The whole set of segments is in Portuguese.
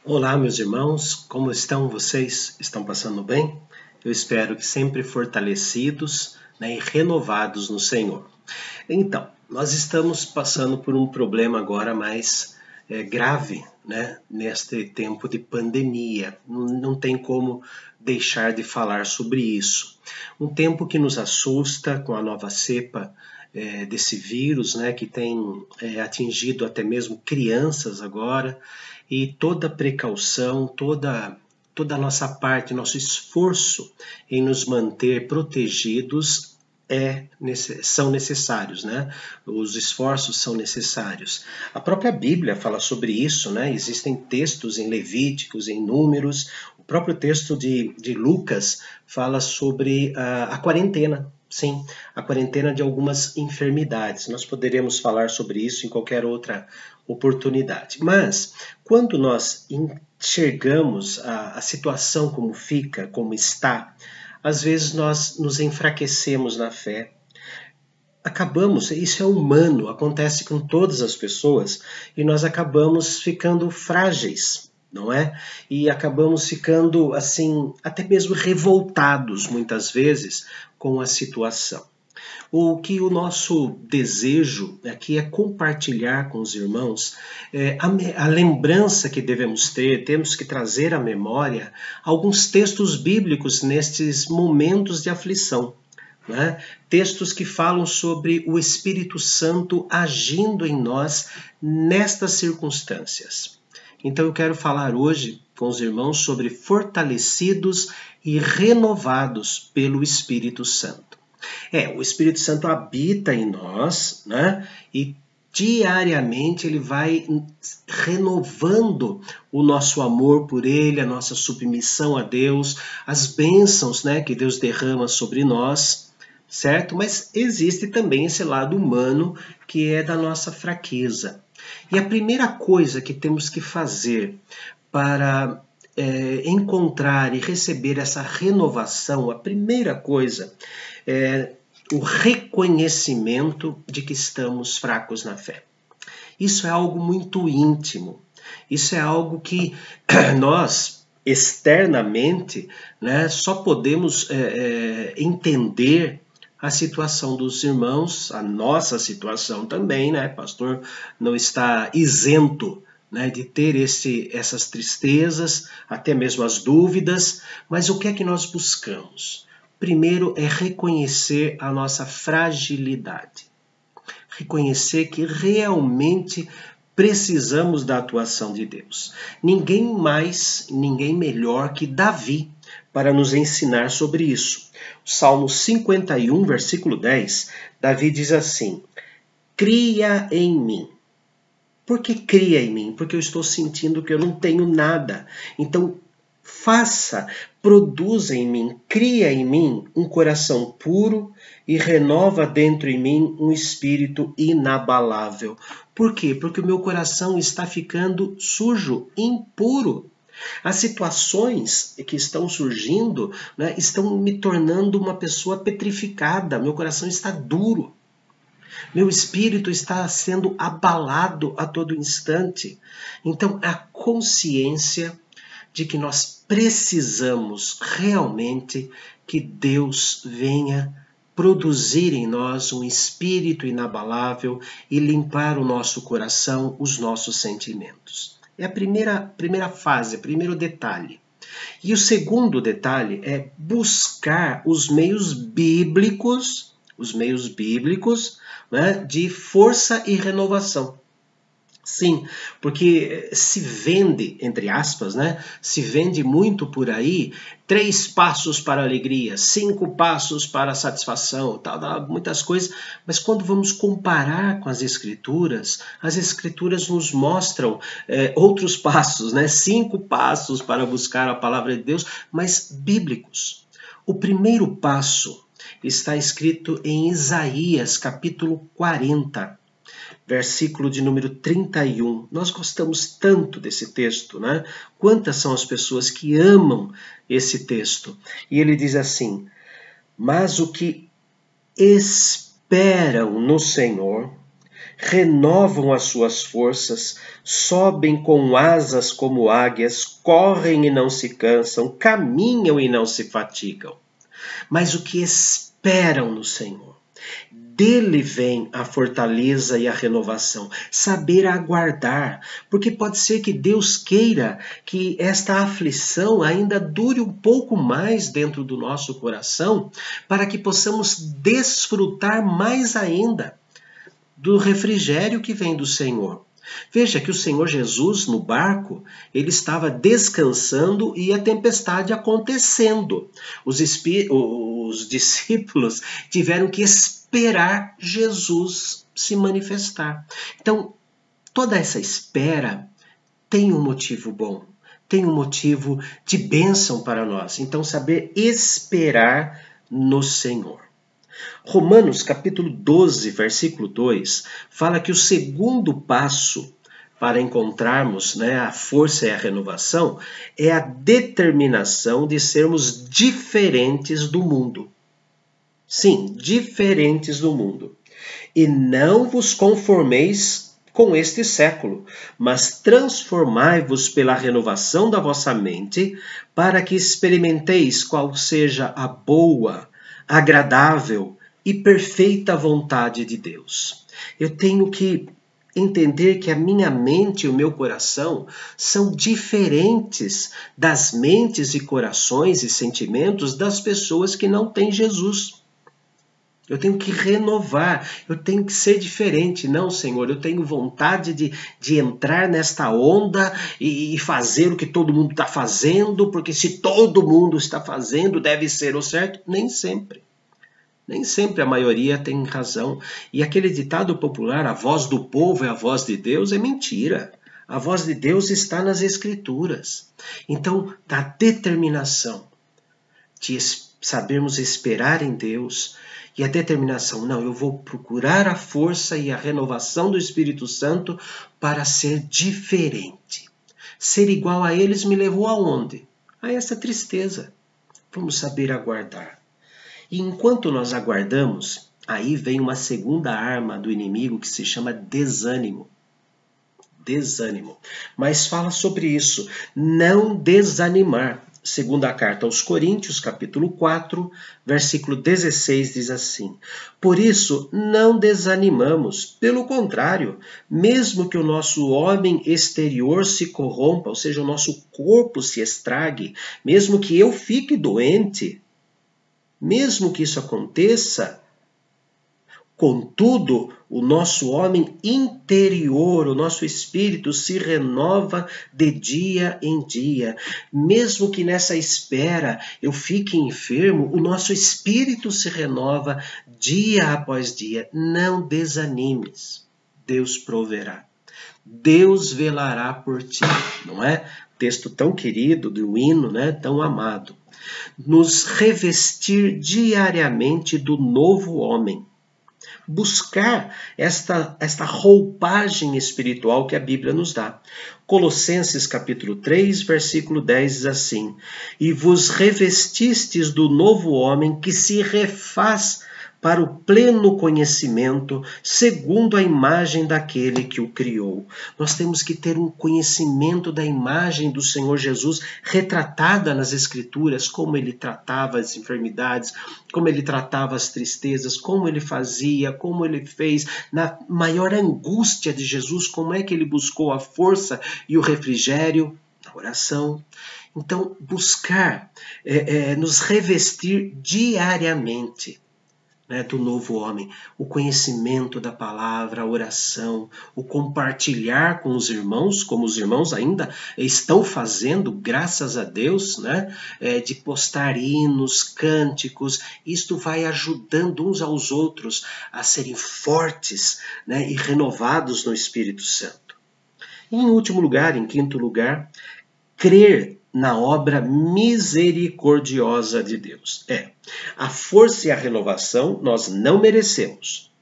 Olá, meus irmãos, como estão vocês? Estão passando bem? Eu espero que sempre fortalecidos, e renovados no Senhor. Então, nós estamos passando por um problema agora mais grave, neste tempo de pandemia. Não tem como deixar de falar sobre isso. Um tempo que nos assusta com a nova cepa desse vírus, que tem atingido até mesmo crianças agora, e toda precaução, toda a nossa parte, nosso esforço em nos manter protegidos são necessários, Os esforços são necessários. A própria Bíblia fala sobre isso, Existem textos em Levíticos, em Números. O próprio texto de Lucas fala sobre a quarentena. Sim, a quarentena de algumas enfermidades. Nós poderíamos falar sobre isso em qualquer outra oportunidade. Mas, quando nós enxergamos a situação como fica, como está, às vezes nós nos enfraquecemos na fé. Isso é humano, acontece com todas as pessoas, e nós acabamos ficando frágeis, não é? E acabamos ficando, assim, até mesmo revoltados, muitas vezes, com a situação. O que o nosso desejo aqui é compartilhar com os irmãos a lembrança que devemos ter, temos que trazer à memória alguns textos bíblicos nestes momentos de aflição. Textos que falam sobre o Espírito Santo agindo em nós nestas circunstâncias. Então eu quero falar hoje com os irmãos sobre fortalecidos e renovados pelo Espírito Santo. O Espírito Santo habita em nós, E diariamente ele vai renovando o nosso amor por ele, a nossa submissão a Deus, as bênçãos, que Deus derrama sobre nós, certo? Mas existe também esse lado humano que é da nossa fraqueza. E a primeira coisa que temos que fazer para encontrar e receber essa renovação, a primeira coisa é o reconhecimento de que estamos fracos na fé. Isso é algo muito íntimo. Isso é algo que nós, externamente, só podemos entender a situação dos irmãos, a nossa situação também, Pastor não está isento de ter essas tristezas, até mesmo as dúvidas, mas o que é que nós buscamos? Primeiro é reconhecer a nossa fragilidade. Reconhecer que realmente precisamos da atuação de Deus. Ninguém mais, ninguém melhor que Davi para nos ensinar sobre isso. O Salmo 51, versículo 10, Davi diz assim: cria em mim. Por que cria em mim? Porque eu estou sentindo que eu não tenho nada. Então, produza em mim, cria em mim um coração puro e renova dentro em mim um espírito inabalável. Por quê? Porque o meu coração está ficando sujo, impuro. As situações que estão surgindo estão me tornando uma pessoa petrificada, meu coração está duro. Meu espírito está sendo abalado a todo instante. Então, a consciência de que nós precisamos realmente que Deus venha produzir em nós um espírito inabalável e limpar o nosso coração, os nossos sentimentos. É a primeira fase, o primeiro detalhe. E o segundo detalhe é buscar os meios bíblicos de força e renovação. Sim, porque se vende, entre aspas, se vende muito por aí 3 passos para a alegria, 5 passos para a satisfação, muitas coisas, mas quando vamos comparar com as Escrituras nos mostram outros passos, 5 passos para buscar a palavra de Deus, mas bíblicos. O primeiro passo está escrito em Isaías, capítulo 40, versículo de número 31. Nós gostamos tanto desse texto, Quantas são as pessoas que amam esse texto? E ele diz assim: mas o que esperam no Senhor renovam as suas forças, sobem com asas como águias, correm e não se cansam, caminham e não se fatigam. Mas o que esperam no Senhor? Dele vem a fortaleza e a renovação, saber aguardar, porque pode ser que Deus queira que esta aflição ainda dure um pouco mais dentro do nosso coração, para que possamos desfrutar mais ainda do refrigério que vem do Senhor. Veja que o Senhor Jesus no barco, ele estava descansando e a tempestade acontecendo. Os discípulos tiveram que esperar Jesus se manifestar. Então, toda essa espera tem um motivo bom, tem um motivo de bênção para nós. Então, saber esperar no Senhor. Romanos capítulo 12, versículo 2, fala que o segundo passo para encontrarmos, a força e a renovação é a determinação de sermos diferentes do mundo. Sim, diferentes do mundo. E não vos conformeis com este século, mas transformai-vos pela renovação da vossa mente, para que experimenteis qual seja a boa, agradável e perfeita vontade de Deus. Eu tenho que entender que a minha mente e o meu coração são diferentes das mentes e corações e sentimentos das pessoas que não têm Jesus. Eu tenho que renovar, eu tenho que ser diferente. Não, Senhor, eu tenho vontade de entrar nesta onda e fazer o que todo mundo está fazendo, porque se todo mundo está fazendo, deve ser o certo. Nem sempre. Nem sempre a maioria tem razão. E aquele ditado popular, a voz do povo é a voz de Deus, é mentira. A voz de Deus está nas Escrituras. Então, da determinação de sabermos esperar em Deus e a determinação, não, eu vou procurar a força e a renovação do Espírito Santo para ser diferente. Ser igual a eles me levou aonde? A essa tristeza. Vamos saber aguardar. E enquanto nós aguardamos, aí vem uma segunda arma do inimigo que se chama desânimo. Desânimo. Mas fala sobre isso, não desanimar. Segundo a carta aos Coríntios, capítulo 4, versículo 16, diz assim: Por isso, não desanimamos, pelo contrário, mesmo que o nosso homem exterior se corrompa, ou seja, o nosso corpo se estrague, mesmo que eu fique doente, mesmo que isso aconteça, contudo, o nosso homem interior, o nosso espírito se renova de dia em dia. Mesmo que nessa espera eu fique enfermo, o nosso espírito se renova dia após dia. Não desanimes, Deus proverá. Deus velará por ti, não é? Texto tão querido do hino, tão amado. Nos revestir diariamente do novo homem. Buscar esta roupagem espiritual que a Bíblia nos dá. Colossenses capítulo 3, versículo 10 diz assim: E vos revestistes do novo homem que se refaz para o pleno conhecimento, segundo a imagem daquele que o criou. Nós temos que ter um conhecimento da imagem do Senhor Jesus retratada nas Escrituras, como ele tratava as enfermidades, como ele tratava as tristezas, como ele fazia, como ele fez, na maior angústia de Jesus, como é que ele buscou a força e o refrigério na oração. Então, buscar, nos revestir diariamente do novo homem, o conhecimento da palavra, a oração, o compartilhar com os irmãos, como os irmãos ainda estão fazendo, graças a Deus, de postar hinos, cânticos. Isto vai ajudando uns aos outros a serem fortes, e renovados no Espírito Santo. E em último lugar, em quinto lugar, crer na obra misericordiosa de Deus. A força e a renovação nós não merecemos.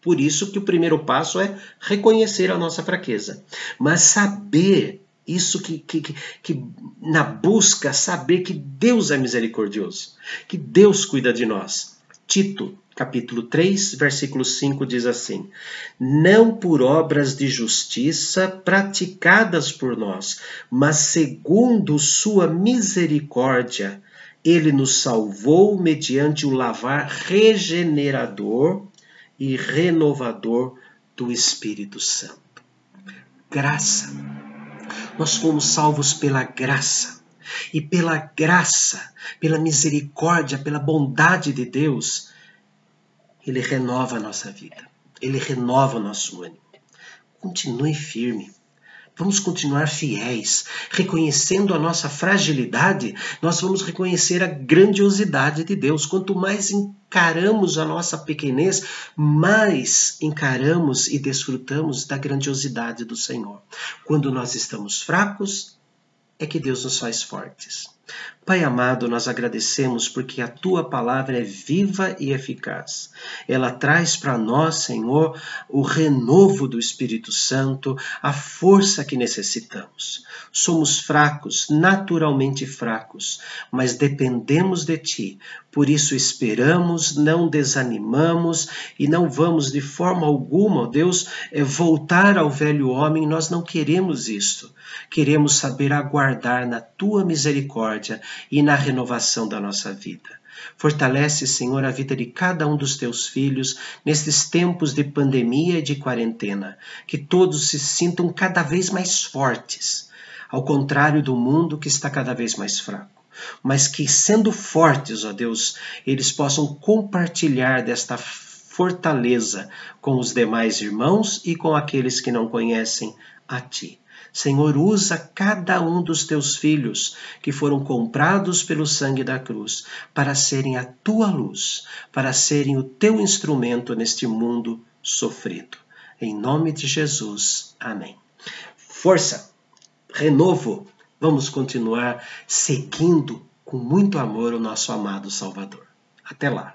Por isso que o primeiro passo é reconhecer a nossa fraqueza. Mas saber isso que na busca, saber que Deus é misericordioso, que Deus cuida de nós. Tito, capítulo 3, versículo 5 diz assim: não por obras de justiça praticadas por nós, mas segundo sua misericórdia, ele nos salvou mediante o lavar regenerador e renovador do Espírito Santo. Graça. Nós fomos salvos pela graça. E pela graça, pela misericórdia, pela bondade de Deus, Ele renova a nossa vida. Ele renova o nosso ânimo. Continue firme. Vamos continuar fiéis. Reconhecendo a nossa fragilidade, nós vamos reconhecer a grandiosidade de Deus. Quanto mais encaramos a nossa pequenez, mais encaramos e desfrutamos da grandiosidade do Senhor. Quando nós estamos fracos, é que Deus nos faz fortes. Pai amado, nós agradecemos porque a Tua palavra é viva e eficaz. Ela traz para nós, Senhor, o renovo do Espírito Santo, a força que necessitamos. Somos fracos, naturalmente fracos, mas dependemos de Ti. Por isso esperamos, não desanimamos e não vamos de forma alguma, ó Deus, voltar ao velho homem. Nós não queremos isto. Queremos saber aguardar na Tua misericórdia e na renovação da nossa vida. Fortalece, Senhor, a vida de cada um dos Teus filhos nestes tempos de pandemia e de quarentena. Que todos se sintam cada vez mais fortes, ao contrário do mundo que está cada vez mais fraco. Mas que, sendo fortes, ó Deus, eles possam compartilhar desta fortaleza com os demais irmãos e com aqueles que não conhecem a Ti. Senhor, usa cada um dos Teus filhos que foram comprados pelo sangue da cruz para serem a Tua luz, para serem o Teu instrumento neste mundo sofrido. Em nome de Jesus. Amém. Força, renovo, vamos continuar seguindo com muito amor o nosso amado Salvador. Até lá.